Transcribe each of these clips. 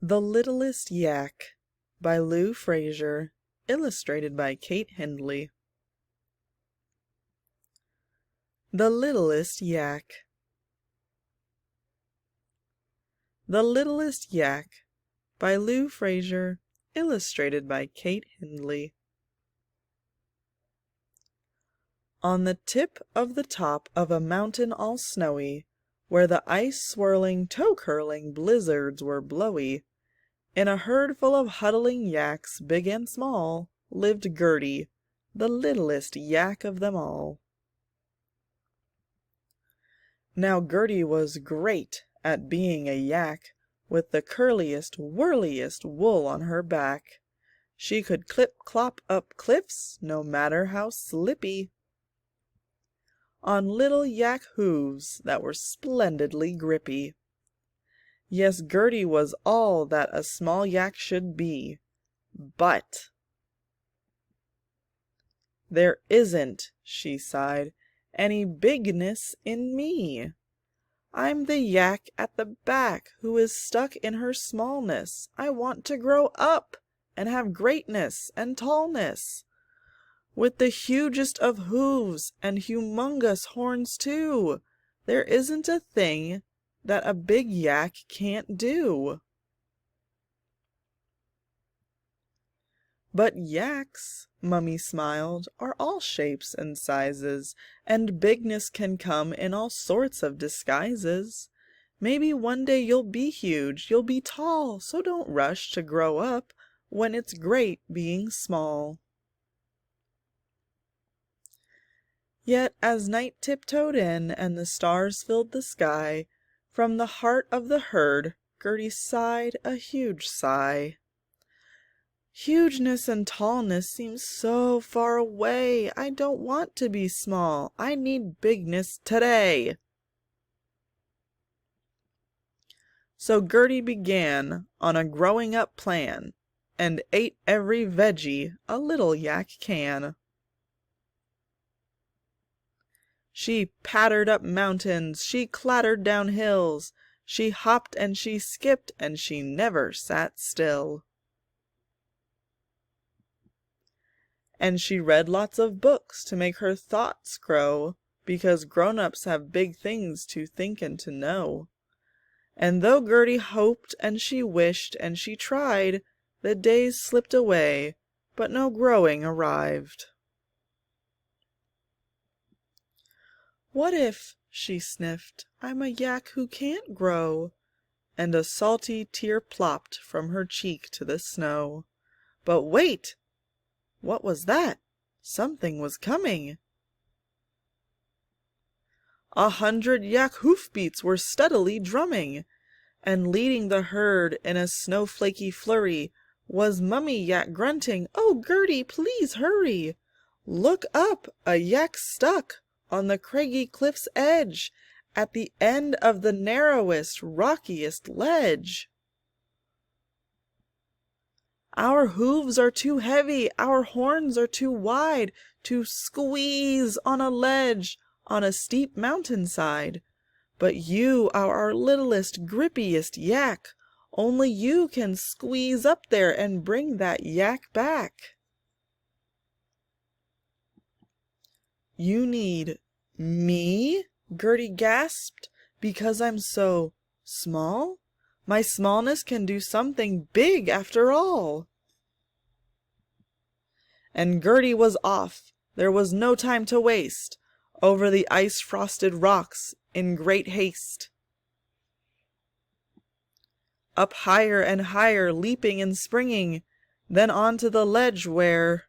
The Littlest Yak by Lou Fraser, illustrated by Kate Hindley. The Littlest Yak. The Littlest Yak by Lou Fraser, illustrated by Kate Hindley. On the tip of the top of a mountain all snowy, where the ice-swirling, toe-curling blizzards were blowy, in a herd full of huddling yaks, big and small, lived Gertie, the littlest yak of them all. Now Gertie was great at being a yak, with the curliest, whirliest wool on her back. She could clip-clop up cliffs, no matter how slippy, on little yak hooves that were splendidly grippy. Yes, Gertie was all that a small yak should be, but there isn't, she sighed, any bigness in me. I'm the yak at the back who is stuck in her smallness. I want to grow up and have greatness and tallness, with the hugest of hooves and humongous horns too. There isn't a thing that a big yak can't do. But yaks, Mummy smiled, are all shapes and sizes, and bigness can come in all sorts of disguises. Maybe one day you'll be huge, you'll be tall, so don't rush to grow up when it's great being small. Yet as night tiptoed in and the stars filled the sky, from the heart of the herd Gertie sighed a huge sigh. Hugeness and tallness seem so far away. I don't want to be small. I need bigness today. So Gertie began on a growing up plan and ate every veggie a little yak can. She pattered up mountains, she clattered down hills, she hopped and she skipped and she never sat still. And she read lots of books to make her thoughts grow, because grown-ups have big things to think and to know. And though Gertie hoped and she wished and she tried, the days slipped away, but no growing arrived. What if, she sniffed, I'm a yak who can't grow? And a salty tear plopped from her cheek to the snow. But wait! What was that? Something was coming. 100 yak hoofbeats were steadily drumming, and leading the herd in a snowflakey flurry was Mummy Yak grunting, "Oh, Gertie, please hurry! Look up, a yak stuck on the craggy cliff's edge, at the end of the narrowest, rockiest ledge. Our hooves are too heavy, our horns are too wide to squeeze on a ledge on a steep mountainside. But you are our littlest, grippiest yak. Only you can squeeze up there and bring that yak back." "You need me?" Gertie gasped. "Because I'm so small? My smallness can do something big after all." And Gertie was off. There was no time to waste. Over the ice-frosted rocks in great haste. Up higher and higher, leaping and springing, then onto the ledge where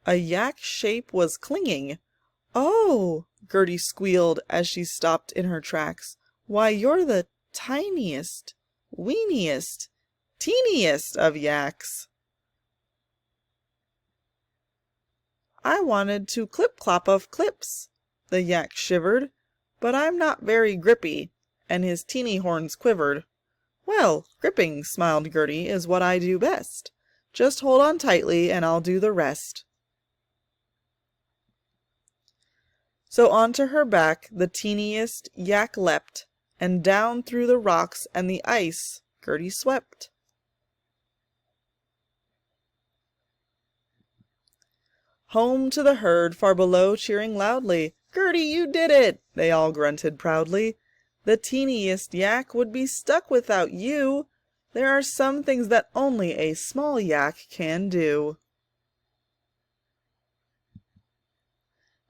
a yak shape was clinging. "Oh!" Gertie squealed as she stopped in her tracks. "Why, you're the tiniest, weeniest, teeniest of yaks." "I wanted to clip-clop of clips," the yak shivered, "but I'm not very grippy," and his teeny horns quivered. "Well, gripping," smiled Gertie, "is what I do best. Just hold on tightly and I'll do the rest." So onto her back the teeniest yak leapt, and down through the rocks and the ice Gertie swept. Home to the herd far below cheering loudly. "Gertie, you did it!" they all grunted proudly. "The teeniest yak would be stuck without you. There are some things that only a small yak can do."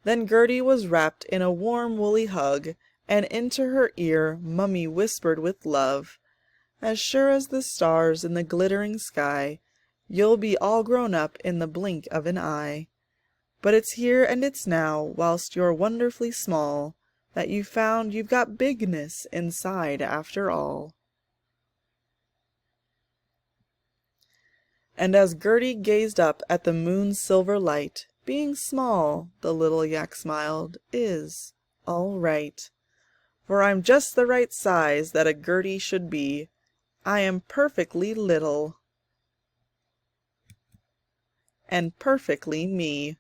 Then Gertie was wrapped in a warm woolly hug, and into her ear Mummy whispered with love, "As sure as the stars in the glittering sky, you'll be all grown up in the blink of an eye. But it's here and it's now, whilst you're wonderfully small, that you've found you've got bigness inside after all." And as Gertie gazed up at the moon's silver light, being small, the little yak smiled, is all right. For I'm just the right size that a Gertie should be. I am perfectly little and perfectly me.